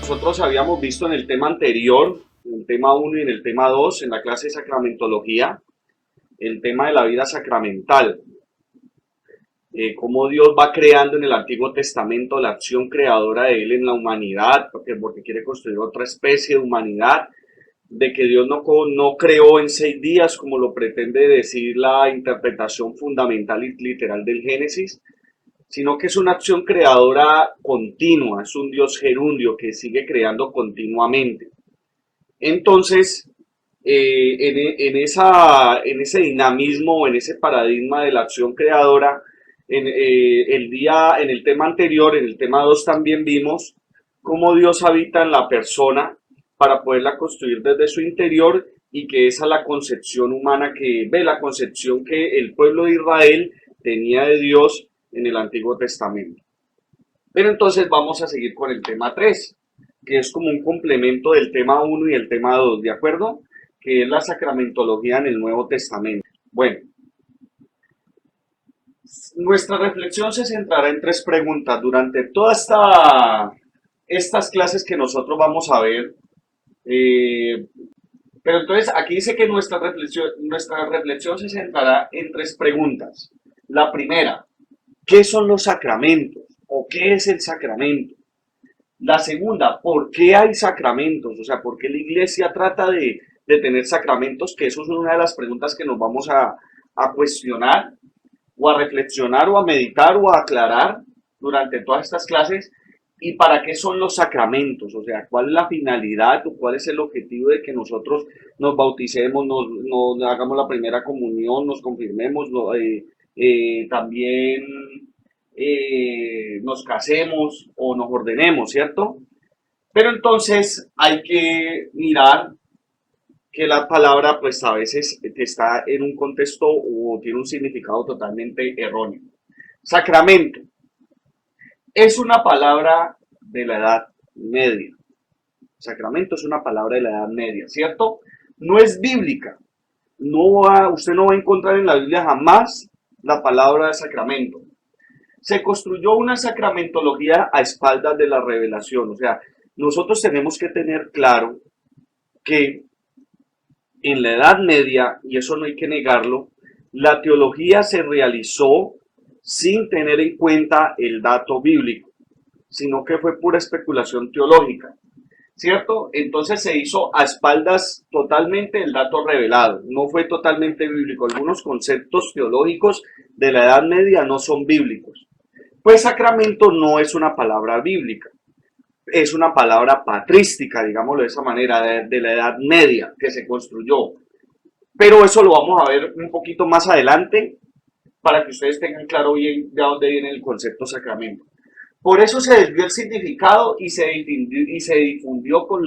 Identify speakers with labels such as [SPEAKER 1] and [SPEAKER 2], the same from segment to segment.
[SPEAKER 1] Nosotros habíamos visto en el tema anterior, en el tema uno y en el tema 2 en la clase de sacramentología, el tema de la vida sacramental, cómo Dios va creando en el Antiguo Testamento la acción creadora de Él en la humanidad, porque quiere construir otra especie de humanidad, de que Dios no creó en 6 días, como lo pretende decir la interpretación fundamental y literal del Génesis, sino que es una acción creadora continua, es un Dios gerundio que sigue creando continuamente. Entonces, en ese dinamismo, en ese paradigma de la acción creadora, en el tema anterior, en el tema 2 también vimos cómo Dios habita en la persona para poderla construir desde su interior y que esa es la concepción humana que ve, la concepción que el pueblo de Israel tenía de Dios en el Antiguo Testamento. Pero entonces vamos a seguir con el tema 3, que es como un complemento del tema uno y el tema 2, ¿de acuerdo? Que es la sacramentología en el Nuevo Testamento. Bueno, nuestra reflexión se centrará en 3 preguntas. Durante todas estas clases que nosotros vamos a ver, eh, pero entonces aquí dice que nuestra reflexión se centrará en 3 preguntas. La primera, ¿qué son los sacramentos? ¿O qué es el sacramento? La segunda, ¿por qué hay sacramentos? O sea, ¿por qué la iglesia trata de tener sacramentos? Que eso es una de las preguntas que nos vamos a cuestionar o a reflexionar o a meditar o a aclarar durante todas estas clases. ¿Y para qué son los sacramentos? O sea, ¿cuál es la finalidad o cuál es el objetivo de que nosotros nos bauticemos, nos hagamos la primera comunión, nos confirmemos, también nos casemos o nos ordenemos, ¿cierto? Pero entonces hay que mirar que la palabra pues a veces está en un contexto o tiene un significado totalmente erróneo. Sacramento es una palabra de la Edad Media. Sacramento es una palabra de la Edad Media, ¿cierto? No es bíblica. Usted no va a encontrar en la Biblia jamás la palabra de sacramento. Se construyó una sacramentología a espaldas de la revelación. O sea, nosotros tenemos que tener claro que en la Edad Media, y eso no hay que negarlo, la teología se realizó sin tener en cuenta el dato bíblico, sino que fue pura especulación teológica, ¿cierto? Entonces se hizo a espaldas totalmente del dato revelado, no fue totalmente bíblico. Algunos conceptos teológicos de la Edad Media no son bíblicos. Pues sacramento no es una palabra bíblica, es una palabra patrística, digámoslo de esa manera, de la Edad Media que se construyó. Pero eso lo vamos a ver un poquito más adelante para que ustedes tengan claro bien de dónde viene el concepto sacramento. Por eso se desvió el significado y se confundió con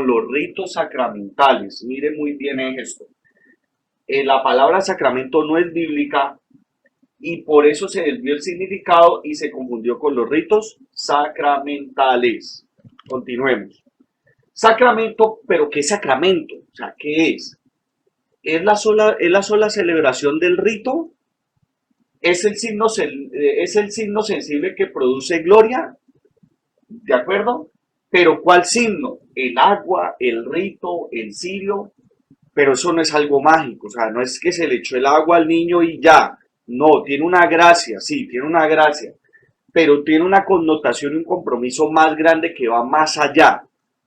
[SPEAKER 1] los ritos sacramentales. Mire muy bien esto. La palabra sacramento no es bíblica, y por eso se desvió el significado y se confundió con los ritos sacramentales. Continuemos. Sacramento, pero ¿qué sacramento? O sea, ¿qué es? ¿Es la sola celebración del rito? ¿Es el signo sensible que produce gloria? ¿De acuerdo? Pero ¿cuál signo? El agua, el rito, el cirio. Pero eso no es algo mágico, o sea, no es que se le echó el agua al niño y ya. No, tiene una gracia, sí, tiene una gracia, pero tiene una connotación y un compromiso más grande que va más allá.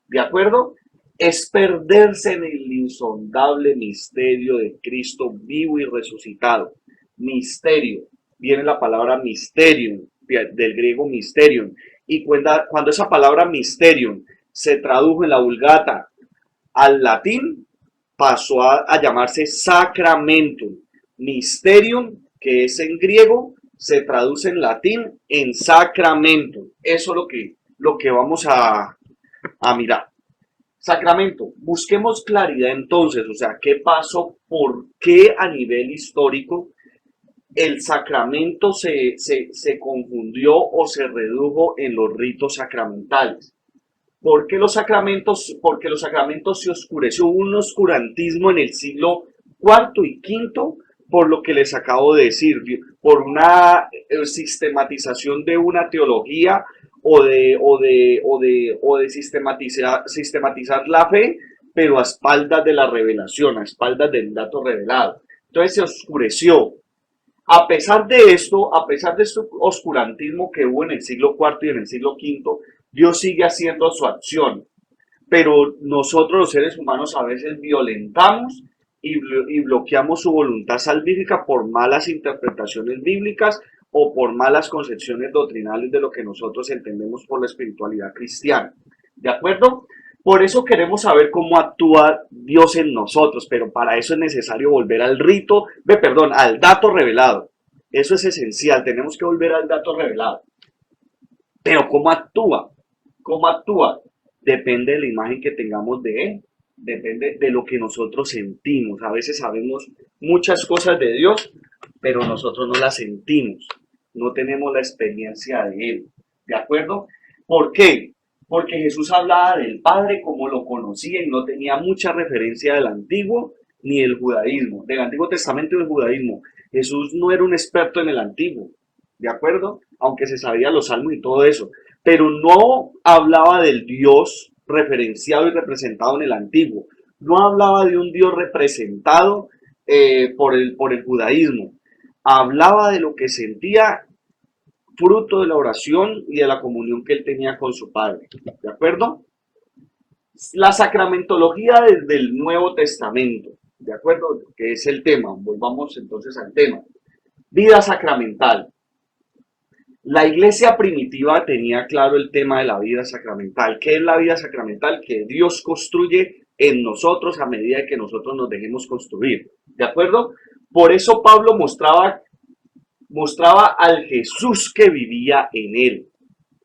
[SPEAKER 1] ¿De acuerdo? Es perderse en el insondable misterio de Cristo vivo y resucitado. Misterio, viene la palabra mysterium, del griego mysterium. Y cuando esa palabra mysterium se tradujo en la Vulgata al latín, pasó a llamarse sacramentum. Mysterium, que es en griego, se traduce en latín en sacramentum. Eso es lo que vamos a mirar. Sacramento, busquemos claridad entonces, o sea, ¿qué pasó? ¿Por qué a nivel histórico el sacramento se confundió o se redujo en los ritos sacramentales? Porque los sacramentos se oscureció, hubo un oscurantismo en el siglo cuarto y quinto, por lo que les acabo de decir, por una sistematización de una teología o de sistematizar la fe, pero a espaldas de la revelación, a espaldas del dato revelado. Entonces se oscureció. A pesar de este oscurantismo que hubo en el siglo IV y en el siglo V, Dios sigue haciendo su acción, pero nosotros los seres humanos a veces violentamos y bloqueamos su voluntad salvífica por malas interpretaciones bíblicas o por malas concepciones doctrinales de lo que nosotros entendemos por la espiritualidad cristiana. ¿De acuerdo? Por eso queremos saber cómo actúa Dios en nosotros, pero para eso es necesario volver al al dato revelado. Eso es esencial, tenemos que volver al dato revelado. Pero ¿cómo actúa? ¿Cómo actúa? Depende de la imagen que tengamos de Él, depende de lo que nosotros sentimos. A veces sabemos muchas cosas de Dios, pero nosotros no las sentimos, no tenemos la experiencia de Él. ¿De acuerdo? ¿Por qué? Porque Jesús hablaba del Padre como lo conocía y no tenía mucha referencia del Antiguo ni del judaísmo, del Antiguo Testamento y del judaísmo. Jesús no era un experto en el Antiguo, ¿de acuerdo? Aunque se sabía los salmos y todo eso, pero no hablaba del Dios referenciado y representado en el Antiguo, no hablaba de un Dios representado por el judaísmo, hablaba de lo que sentía fruto de la oración y de la comunión que él tenía con su Padre, ¿de acuerdo? La sacramentología desde el Nuevo Testamento, ¿de acuerdo? Que es el tema, volvamos entonces al tema. Vida sacramental. La iglesia primitiva tenía claro el tema de la vida sacramental. ¿Qué es la vida sacramental? Que Dios construye en nosotros a medida que nosotros nos dejemos construir. ¿De acuerdo? Por eso Pablo mostraba al Jesús que vivía en él.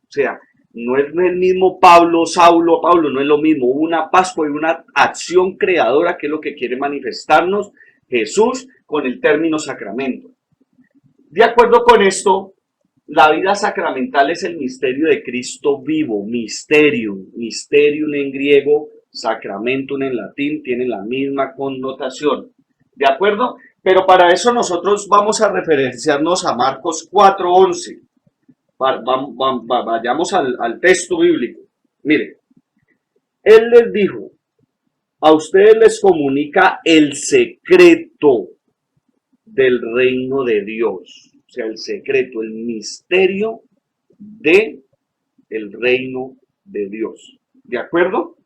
[SPEAKER 1] O sea, no es el mismo Pablo, no es lo mismo. Una Pascua y una acción creadora que es lo que quiere manifestarnos Jesús con el término sacramento. De acuerdo con esto, la vida sacramental es el misterio de Cristo vivo, mysterium en griego, sacramentum en latín, tiene la misma connotación. ¿De acuerdo? Pero para eso nosotros vamos a referenciarnos a Marcos 4:11. Vayamos al texto bíblico. Mire, él les dijo, a ustedes les comunica el secreto del reino de Dios. O sea, el secreto, el misterio del reino de Dios. ¿De acuerdo?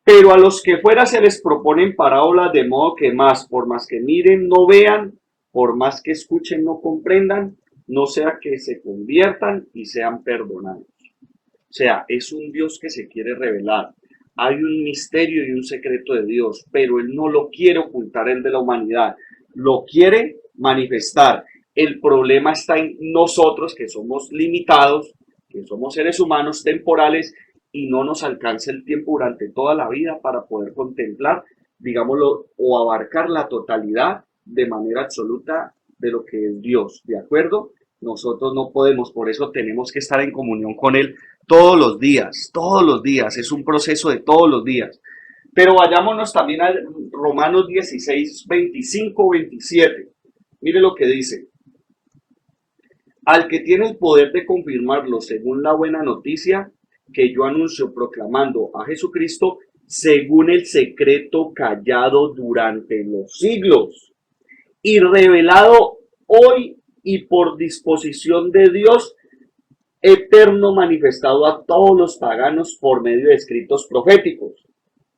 [SPEAKER 1] Pero a los que fuera se les proponen parábolas de modo que por más que miren, no vean, por más que escuchen, no comprendan, no sea que se conviertan y sean perdonados. O sea, es un Dios que se quiere revelar. Hay un misterio y un secreto de Dios, pero Él no lo quiere ocultar el de la humanidad, lo quiere manifestar. El problema está en nosotros, que somos limitados, que somos seres humanos temporales y no nos alcanza el tiempo durante toda la vida para poder contemplar, digámoslo, o abarcar la totalidad de manera absoluta de lo que es Dios, ¿de acuerdo? Nosotros no podemos, por eso tenemos que estar en comunión con Él todos los días, es un proceso de todos los días. Pero vayámonos también a Romanos 16, 25, 27. Mire lo que dice. Al que tiene el poder de confirmarlo según la buena noticia que yo anuncio proclamando a Jesucristo según el secreto callado durante los siglos y revelado hoy y por disposición de Dios eterno manifestado a todos los paganos por medio de escritos proféticos,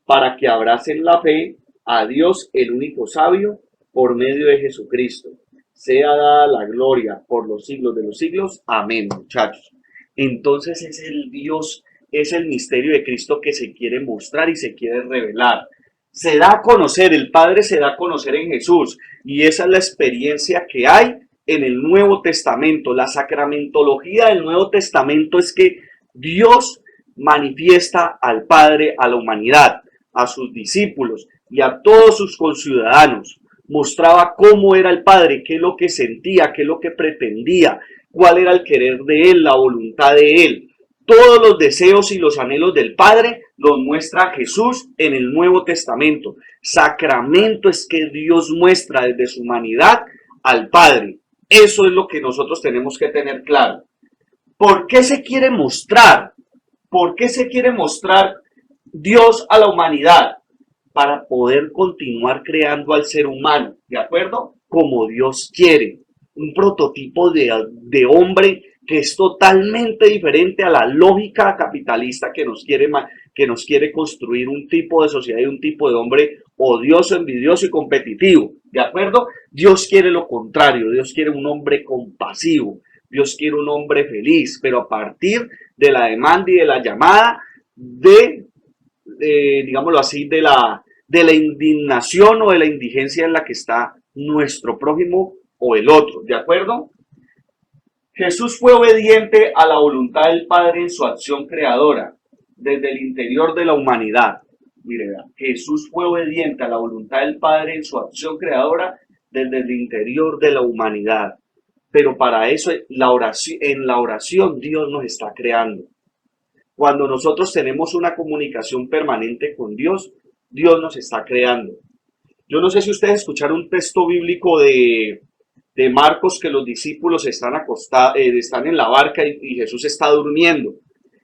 [SPEAKER 1] para que abracen la fe a Dios el único sabio por medio de Jesucristo. Sea dada la gloria por los siglos de los siglos. Amén, muchachos. Entonces es el Dios, es el misterio de Cristo que se quiere mostrar y se quiere revelar. Se da a conocer, el Padre se da a conocer en Jesús y esa es la experiencia que hay en el Nuevo Testamento. La sacramentología del Nuevo Testamento es que Dios manifiesta al Padre a la humanidad, a sus discípulos y a todos sus conciudadanos. Mostraba cómo era el Padre, qué es lo que sentía, qué es lo que pretendía, cuál era el querer de Él, la voluntad de Él. Todos los deseos y los anhelos del Padre los muestra Jesús en el Nuevo Testamento. Sacramento es que Dios muestra desde su humanidad al Padre. Eso es lo que nosotros tenemos que tener claro. ¿Por qué se quiere mostrar? ¿Por qué se quiere mostrar Dios a la humanidad? Para poder continuar creando al ser humano, ¿de acuerdo? Como Dios quiere. Un prototipo de hombre que es totalmente diferente a la lógica capitalista que nos quiere construir un tipo de sociedad y un tipo de hombre odioso, envidioso y competitivo, ¿de acuerdo? Dios quiere lo contrario, Dios quiere un hombre compasivo, Dios quiere un hombre feliz, pero a partir de la demanda y de la llamada digámoslo así, de la indignación o de la indigencia en la que está nuestro prójimo o el otro, ¿de acuerdo? Jesús fue obediente a la voluntad del Padre en su acción creadora, desde el interior de la humanidad. Mire, Jesús fue obediente a la voluntad del Padre en su acción creadora, desde el interior de la humanidad. Pero para eso, en la oración Dios nos está creando. Cuando nosotros tenemos una comunicación permanente con Dios, Dios nos está creando. Yo no sé si ustedes escucharon un texto bíblico de Marcos que los discípulos están acostados, están en la barca y Jesús está durmiendo.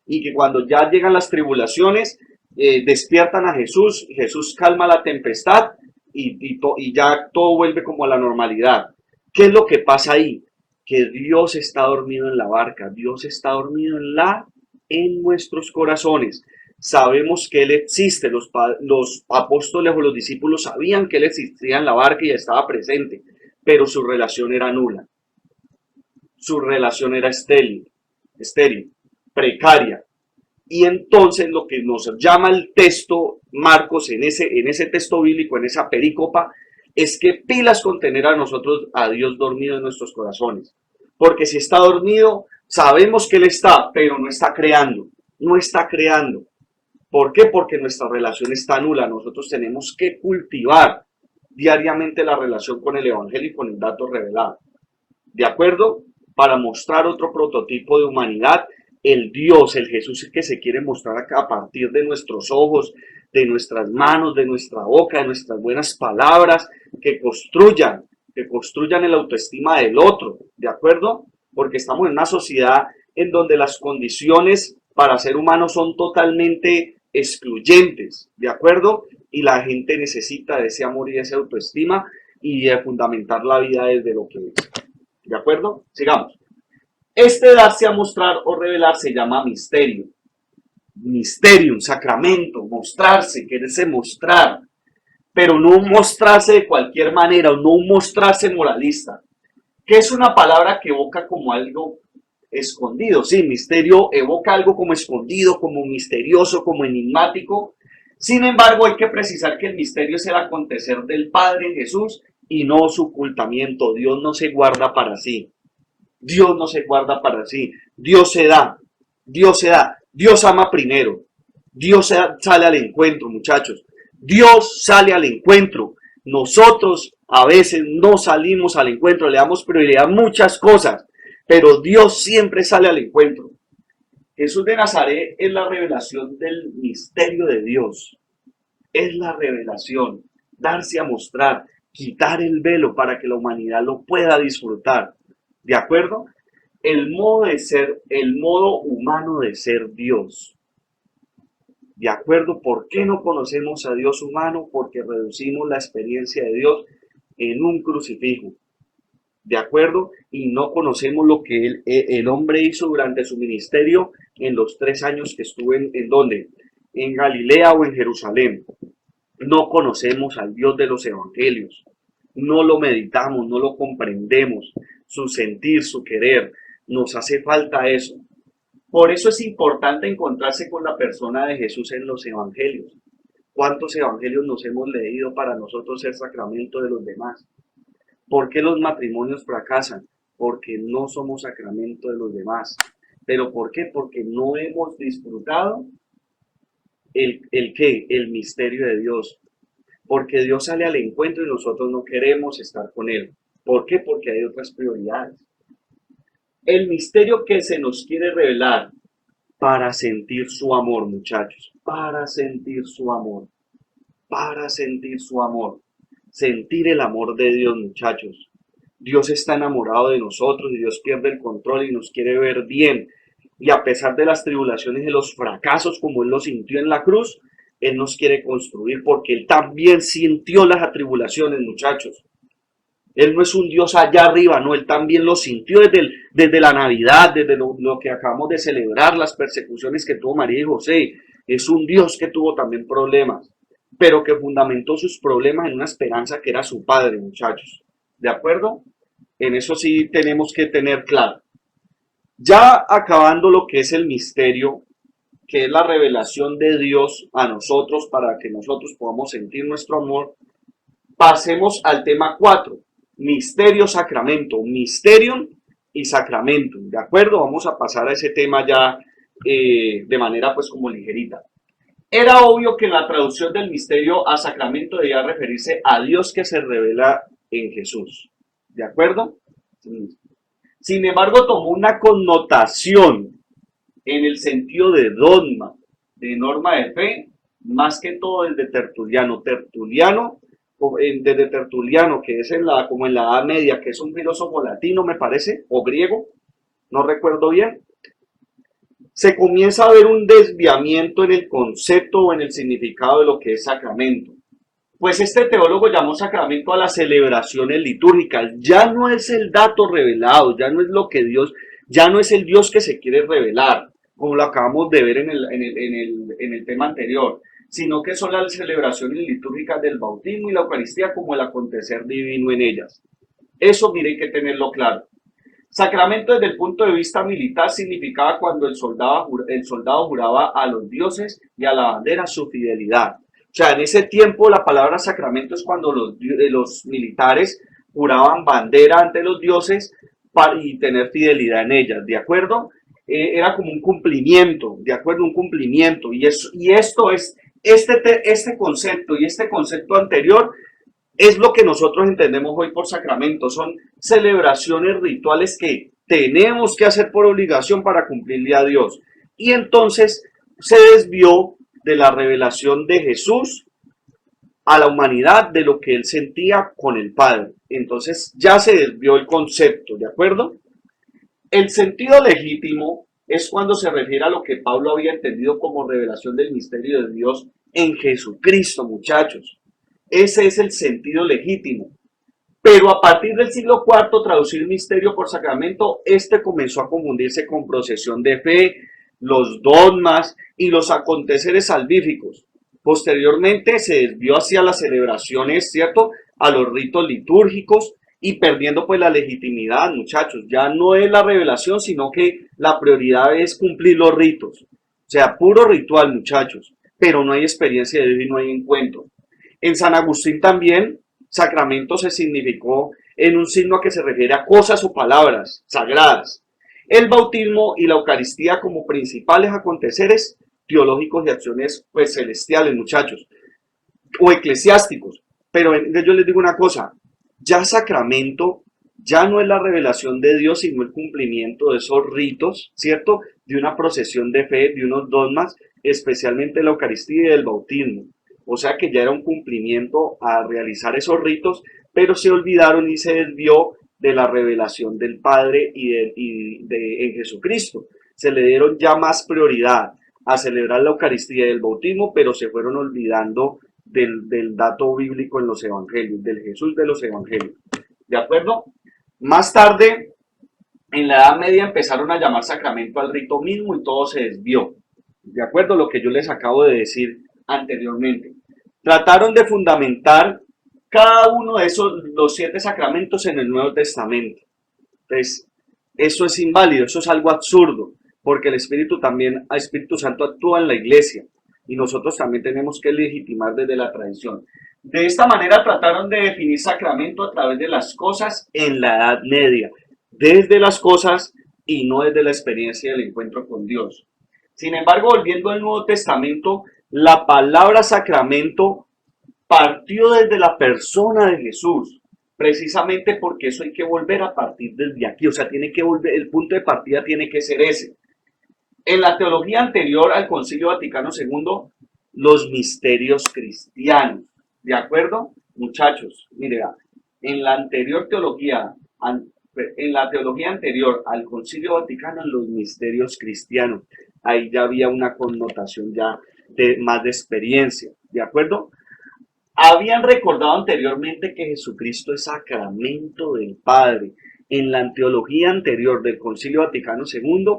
[SPEAKER 1] Y que cuando ya llegan las tribulaciones, despiertan a Jesús, Jesús calma la tempestad y ya todo vuelve como a la normalidad. ¿Qué es lo que pasa ahí? Que Dios está dormido en la barca, Dios está dormido en nuestros corazones. Sabemos que Él existe, los apóstoles o los discípulos sabían que Él existía en la barca y estaba presente, pero su relación era nula, su relación era estéril, precaria. Y entonces lo que nos llama el texto Marcos en ese texto bíblico, en esa perícopa, es que pilas con tener a nosotros, a Dios dormido en nuestros corazones. Porque si está dormido, sabemos que Él está, pero no está creando, no está creando. ¿Por qué? Porque nuestra relación está nula. Nosotros tenemos que cultivar diariamente la relación con el Evangelio y con el dato revelado. ¿De acuerdo? Para mostrar otro prototipo de humanidad, el Dios, el Jesús que se quiere mostrar acá a partir de nuestros ojos, de nuestras manos, de nuestra boca, de nuestras buenas palabras, que construyan el autoestima del otro, ¿de acuerdo? Porque estamos en una sociedad en donde las condiciones para ser humano son totalmente excluyentes, ¿de acuerdo? Y la gente necesita de ese amor y de esa autoestima y de fundamentar la vida desde lo que es. ¿De acuerdo? Sigamos. Este darse a mostrar o revelar se llama misterio. Misterio, un sacramento, mostrarse, quererse mostrar, pero no mostrarse de cualquier manera, o no mostrarse moralista, que es una palabra que evoca como algo escondido. Sí, misterio evoca algo como escondido, como misterioso, como enigmático. Sin embargo, hay que precisar que el misterio es el acontecer del Padre en Jesús y no su ocultamiento. Dios no se guarda para sí. Dios no se guarda para sí. Dios se da. Dios se da. Dios ama primero. Dios sale al encuentro, muchachos. Dios sale al encuentro. Nosotros a veces no salimos al encuentro, le damos prioridad a muchas cosas, pero Dios siempre sale al encuentro. Jesús de Nazaret es la revelación del misterio de Dios. Es la revelación, darse a mostrar, quitar el velo para que la humanidad lo pueda disfrutar. ¿De acuerdo? El modo de ser, el modo humano de ser Dios. ¿De acuerdo? ¿Por qué no conocemos a Dios humano? Porque reducimos la experiencia de Dios en un crucifijo. ¿De acuerdo? Y no conocemos lo que el hombre hizo durante su ministerio en los 3 años que estuvo ¿en dónde? En Galilea o en Jerusalén. No conocemos al Dios de los evangelios. No lo meditamos, no lo comprendemos. Su sentir, su querer. Nos hace falta eso. Por eso es importante encontrarse con la persona de Jesús en los evangelios. ¿Cuántos evangelios nos hemos leído para nosotros ser sacramento de los demás? ¿Por qué los matrimonios fracasan? Porque no somos sacramento de los demás. ¿Pero por qué? Porque no hemos disfrutado el misterio de Dios. Porque Dios sale al encuentro y nosotros no queremos estar con Él. ¿Por qué? Porque hay otras prioridades. El misterio que se nos quiere revelar para sentir su amor, muchachos, para sentir su amor, para sentir su amor, sentir el amor de Dios, muchachos. Dios está enamorado de nosotros y Dios pierde el control y nos quiere ver bien y a pesar de las tribulaciones y los fracasos como Él los sintió en la cruz, Él nos quiere construir porque Él también sintió las atribulaciones, muchachos. Él no es un Dios allá arriba, no, Él también lo sintió desde la Navidad, desde lo que acabamos de celebrar, las persecuciones que tuvo María y José. Es un Dios que tuvo también problemas, pero que fundamentó sus problemas en una esperanza que era su Padre, muchachos. ¿De acuerdo? En eso sí tenemos que tener claro. Ya acabando lo que es el misterio, que es la revelación de Dios a nosotros para que nosotros podamos sentir nuestro amor, pasemos al tema 4, misterio, sacramento, misterium y sacramentum, ¿de acuerdo? Vamos a pasar a ese tema ya de manera pues como ligerita. Era obvio que la traducción del misterio a sacramento debía referirse a Dios que se revela en Jesús, ¿de acuerdo? Sin embargo, tomó una connotación en el sentido de dogma, de norma de fe, más que todo desde Tertuliano. Desde Tertuliano, que es como en la Edad Media, que es un filósofo latino, me parece, o griego, no recuerdo bien, se comienza a ver un desviamiento en el concepto o en el significado de lo que es sacramento. Pues este teólogo llamó sacramento a las celebraciones litúrgicas. Ya no es el dato revelado, ya no es lo que Dios, ya no es el Dios que se quiere revelar, como lo acabamos de ver en el tema anterior, sino que son las celebraciones litúrgicas del bautismo y la Eucaristía como el acontecer divino en ellas. Eso mire, hay que tenerlo claro. Sacramento desde el punto de vista militar significaba cuando el soldado juraba a los dioses y a la bandera su fidelidad. O sea, en ese tiempo la palabra sacramento es cuando los militares juraban bandera ante los dioses y tener fidelidad en ellas, ¿de acuerdo? Era como un cumplimiento, ¿de acuerdo? Un cumplimiento. Esto es, este concepto y este concepto anterior es lo que nosotros entendemos hoy por sacramento. Son celebraciones rituales que tenemos que hacer por obligación para cumplirle a Dios. Y entonces se desvió de la revelación de Jesús a la humanidad de lo que él sentía con el Padre. Entonces ya se desvió el concepto, ¿de acuerdo? El sentido legítimo es cuando se refiere a lo que Pablo había entendido como revelación del misterio de Dios en Jesucristo, muchachos. Ese es el sentido legítimo. Pero a partir del siglo IV, traducir misterio por sacramento, este comenzó a confundirse con procesión de fe, los dogmas y los aconteceres salvíficos. Posteriormente se desvió hacia las celebraciones, ¿cierto? A los ritos litúrgicos y perdiendo pues la legitimidad, muchachos. Ya no es la revelación, sino que la prioridad es cumplir los ritos. O sea, puro ritual, muchachos. Pero no hay experiencia de Dios y no hay encuentro. En San Agustín también, sacramento se significó en un signo a que se refiere a cosas o palabras sagradas. El bautismo y la Eucaristía como principales aconteceres teológicos y acciones pues celestiales, muchachos, o eclesiásticos. Pero yo les digo una cosa, ya sacramento ya no es la revelación de Dios, sino el cumplimiento de esos ritos, ¿cierto? De una procesión de fe, de unos dogmas, especialmente la Eucaristía y el bautismo. O sea que ya era un cumplimiento a realizar esos ritos, pero se olvidaron y se desvió de la revelación del Padre en Jesucristo. Se le dieron ya más prioridad a celebrar la Eucaristía y el bautismo, pero se fueron olvidando del dato bíblico en los evangelios, del Jesús de los evangelios. ¿De acuerdo? Más tarde, en la Edad Media empezaron a llamar sacramento al rito mismo y todo se desvió. ¿De acuerdo? Lo que yo les acabo de decir anteriormente. Trataron de fundamentar cada uno de los 7 sacramentos en el Nuevo Testamento. Entonces, eso es inválido, eso es algo absurdo, porque el Espíritu Santo actúa en la iglesia y nosotros también tenemos que legitimar desde la tradición. De esta manera trataron de definir sacramento a través de las cosas en la Edad Media, desde las cosas y no desde la experiencia del encuentro con Dios. Sin embargo, volviendo al Nuevo Testamento, la palabra sacramento partió desde la persona de Jesús, precisamente porque eso hay que volver a partir desde aquí, o sea, tiene que volver, el punto de partida tiene que ser ese. En la teología anterior al Concilio Vaticano II, los misterios cristianos, ¿de acuerdo? Muchachos, mire, en la anterior teología, en la teología anterior al Concilio Vaticano, los misterios cristianos, ahí ya había una connotación ya de más de experiencia, ¿de acuerdo? Habían recordado anteriormente que Jesucristo es sacramento del Padre. En la teología anterior del Concilio Vaticano II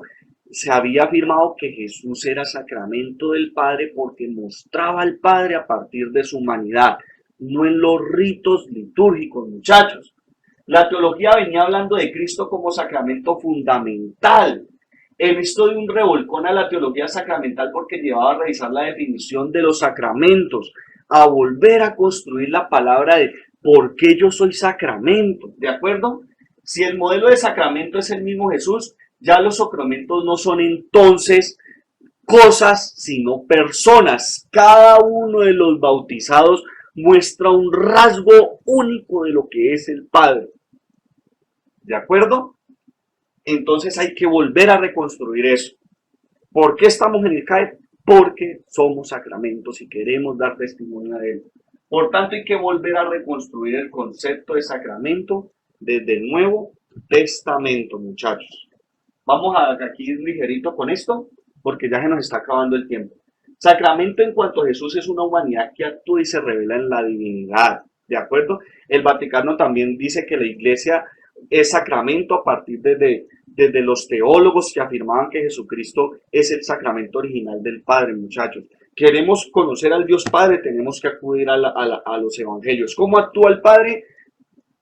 [SPEAKER 1] se había afirmado que Jesús era sacramento del Padre porque mostraba al Padre a partir de su humanidad, no en los ritos litúrgicos, muchachos. La teología venía hablando de Cristo como sacramento fundamental. He visto de un revolcón a la teología sacramental porque llevaba a revisar la definición de los sacramentos, a volver a construir la palabra de por qué yo soy sacramento, ¿de acuerdo? Si el modelo de sacramento es el mismo Jesús, ya los sacramentos no son entonces cosas, sino personas. Cada uno de los bautizados muestra un rasgo único de lo que es el Padre. ¿De acuerdo? Entonces hay que volver a reconstruir eso. ¿Por qué estamos en el CAE? Porque somos sacramentos y queremos dar testimonio de él. Por tanto, hay que volver a reconstruir el concepto de sacramento desde el Nuevo Testamento, muchachos. Vamos a aquí ligerito con esto, porque ya se nos está acabando el tiempo. Sacramento en cuanto a Jesús es una humanidad que actúa y se revela en la divinidad, ¿de acuerdo? El Vaticano también dice que la Iglesia es sacramento a partir desde los teólogos que afirmaban que Jesucristo es el sacramento original del Padre, muchachos. Queremos conocer al Dios Padre, tenemos que acudir a los evangelios. ¿Cómo actúa el Padre?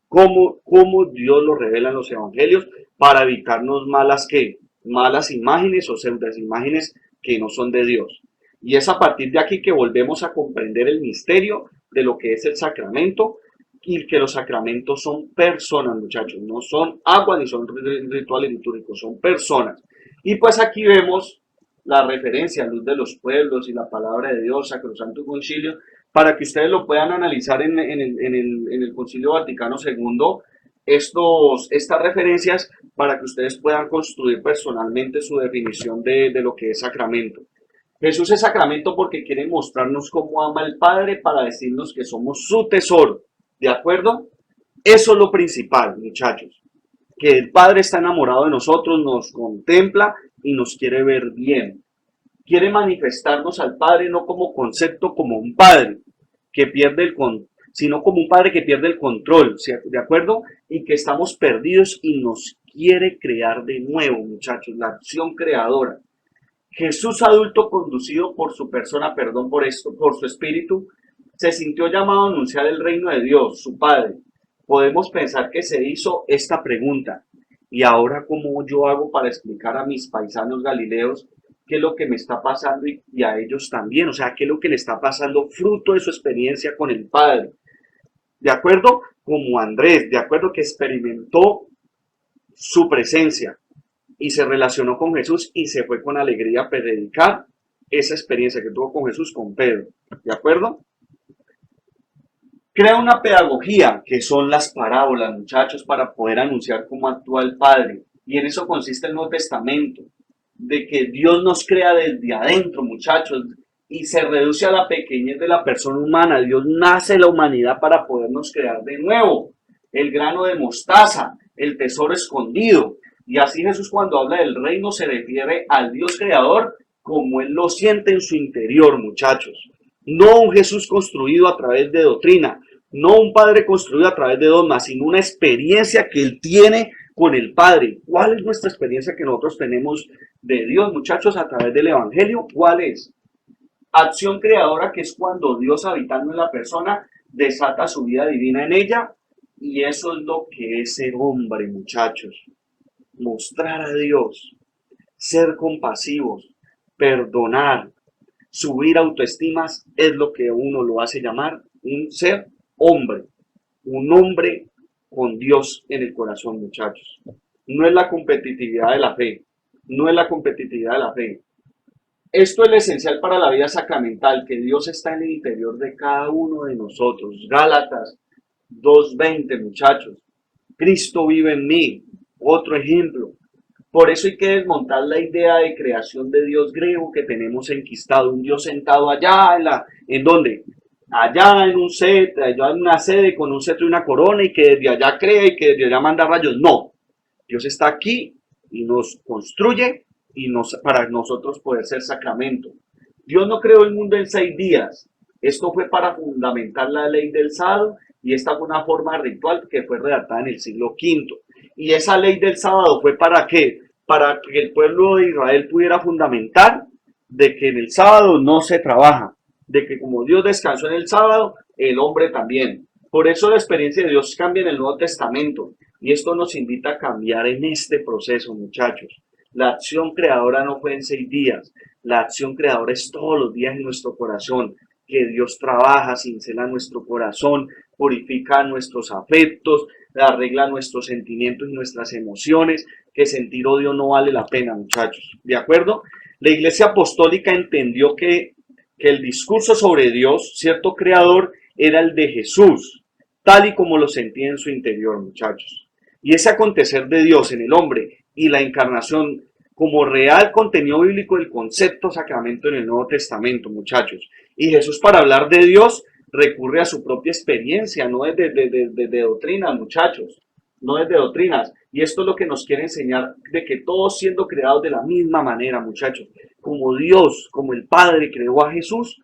[SPEAKER 1] ¿Cómo Dios lo revela en los evangelios para evitarnos malas imágenes o pseudas imágenes que no son de Dios? Y es a partir de aquí que volvemos a comprender el misterio de lo que es el sacramento y que los sacramentos son personas, muchachos, no son agua ni son rituales litúrgicos, son personas. Y pues aquí vemos la referencia a Luz de los Pueblos y la Palabra de Dios, Sacrosanto Concilio, para que ustedes lo puedan analizar en el Concilio Vaticano II, estas referencias para que ustedes puedan construir personalmente su definición de lo que es sacramento. Jesús es sacramento porque quiere mostrarnos cómo ama el Padre para decirnos que somos su tesoro. ¿De acuerdo? Eso es lo principal, muchachos. Que el Padre está enamorado de nosotros, nos contempla y nos quiere ver bien. Quiere manifestarnos al Padre no como concepto, como un Padre que pierde el control, sino como un Padre que pierde el control, ¿de acuerdo? Y que estamos perdidos y nos quiere crear de nuevo, muchachos, la acción creadora. Jesús adulto conducido por su persona, perdón por esto, por su espíritu, se sintió llamado a anunciar el reino de Dios, su Padre. Podemos pensar que se hizo esta pregunta, ¿y ahora cómo yo hago para explicar a mis paisanos galileos qué es lo que me está pasando y a ellos también? O sea, qué es lo que le está pasando fruto de su experiencia con el Padre. ¿De acuerdo? Como Andrés, de acuerdo que experimentó su presencia y se relacionó con Jesús y se fue con alegría a predicar esa experiencia que tuvo con Jesús con Pedro. ¿De acuerdo? Crea una pedagogía, que son las parábolas, muchachos, para poder anunciar cómo actúa el Padre. Y en eso consiste el Nuevo Testamento, de que Dios nos crea desde adentro, muchachos, y se reduce a la pequeñez de la persona humana. Dios nace en la humanidad para podernos crear de nuevo. El grano de mostaza, el tesoro escondido. Y así Jesús cuando habla del reino se refiere al Dios creador como Él lo siente en su interior, muchachos. No un Jesús construido a través de doctrina, no un Padre construido a través de dogmas, sino una experiencia que Él tiene con el Padre. ¿Cuál es nuestra experiencia que nosotros tenemos de Dios, muchachos, a través del Evangelio? ¿Cuál es? Acción creadora, que es cuando Dios habitando en la persona desata su vida divina en ella, y eso es lo que es ser hombre, muchachos. Mostrar a Dios, ser compasivos, perdonar, subir autoestimas es lo que uno lo hace llamar un ser hombre, un hombre con Dios en el corazón, muchachos. No es la competitividad de la fe, no es la competitividad de la fe. Esto es lo esencial para la vida sacramental, que Dios está en el interior de cada uno de nosotros. Gálatas 2:20, muchachos. Cristo vive en mí. Otro ejemplo. Por eso hay que desmontar la idea de creación de Dios griego que tenemos enquistado, un Dios sentado allá, ¿en dónde? Allá en un set, allá en una sede con un cetro y una corona y que desde allá crea y que desde allá manda rayos. No, Dios está aquí y nos construye y para nosotros poder ser sacramento. Dios no creó el mundo en 6 días. Esto fue para fundamentar la ley del sábado y esta fue una forma ritual que fue redactada en el siglo V. Y esa ley del sábado fue para qué? Para que el pueblo de Israel pudiera fundamentar de que en el sábado no se trabaja, de que como Dios descansó en el sábado, el hombre también. Por eso la experiencia de Dios cambia en el Nuevo Testamento y esto nos invita a cambiar en este proceso, muchachos. La acción creadora no fue en 6 días, la acción creadora es todos los días en nuestro corazón, que Dios trabaja, cincela nuestro corazón, purifica nuestros afectos, arregla nuestros sentimientos y nuestras emociones, que sentir odio no vale la pena, muchachos. ¿De acuerdo? La Iglesia Apostólica entendió que el discurso sobre Dios, cierto creador, era el de Jesús, tal y como lo sentía en su interior, muchachos. Y ese acontecer de Dios en el hombre y la encarnación como real contenido bíblico del concepto sacramento en el Nuevo Testamento, muchachos. Y Jesús, para hablar de Dios, recurre a su propia experiencia, no es de doctrinas, muchachos, no es de doctrinas. Y esto es lo que nos quiere enseñar, de que todos siendo creados de la misma manera, muchachos, como Dios, como el Padre creó a Jesús,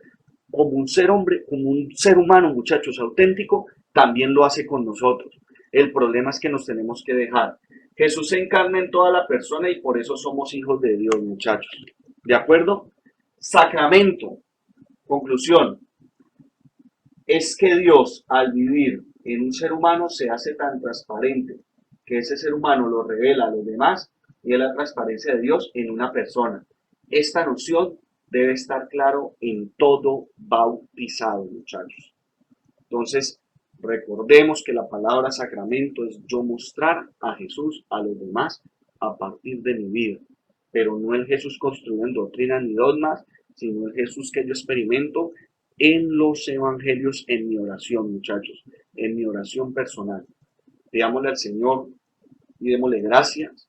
[SPEAKER 1] como un ser hombre, como un ser humano, muchachos, auténtico, también lo hace con nosotros. El problema es que nos tenemos que dejar. Jesús se encarna en toda la persona y por eso somos hijos de Dios, muchachos. ¿De acuerdo? Sacramento. Conclusión. Es que Dios, al vivir en un ser humano, se hace tan transparente que ese ser humano lo revela a los demás y es la transparencia de Dios en una persona. Esta noción debe estar claro en todo bautizado, muchachos. Entonces, recordemos que la palabra sacramento es yo mostrar a Jesús a los demás a partir de mi vida, pero no el Jesús construido en doctrinas ni dogmas, sino el Jesús que yo experimento en los evangelios, en mi oración, muchachos, en mi oración personal. Pidámosle al Señor y démosle gracias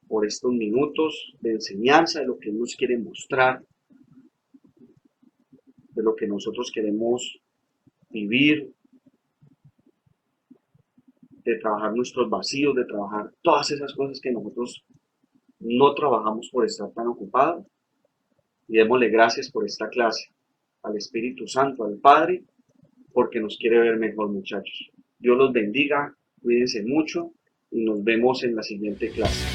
[SPEAKER 1] por estos minutos de enseñanza de lo que Él nos quiere mostrar, de lo que nosotros queremos vivir, de trabajar nuestros vacíos, de trabajar todas esas cosas que nosotros no trabajamos por estar tan ocupados. Y démosle gracias por esta clase, al Espíritu Santo, al Padre, porque nos quiere ver mejor, muchachos. Dios los bendiga, cuídense mucho y nos vemos en la siguiente clase.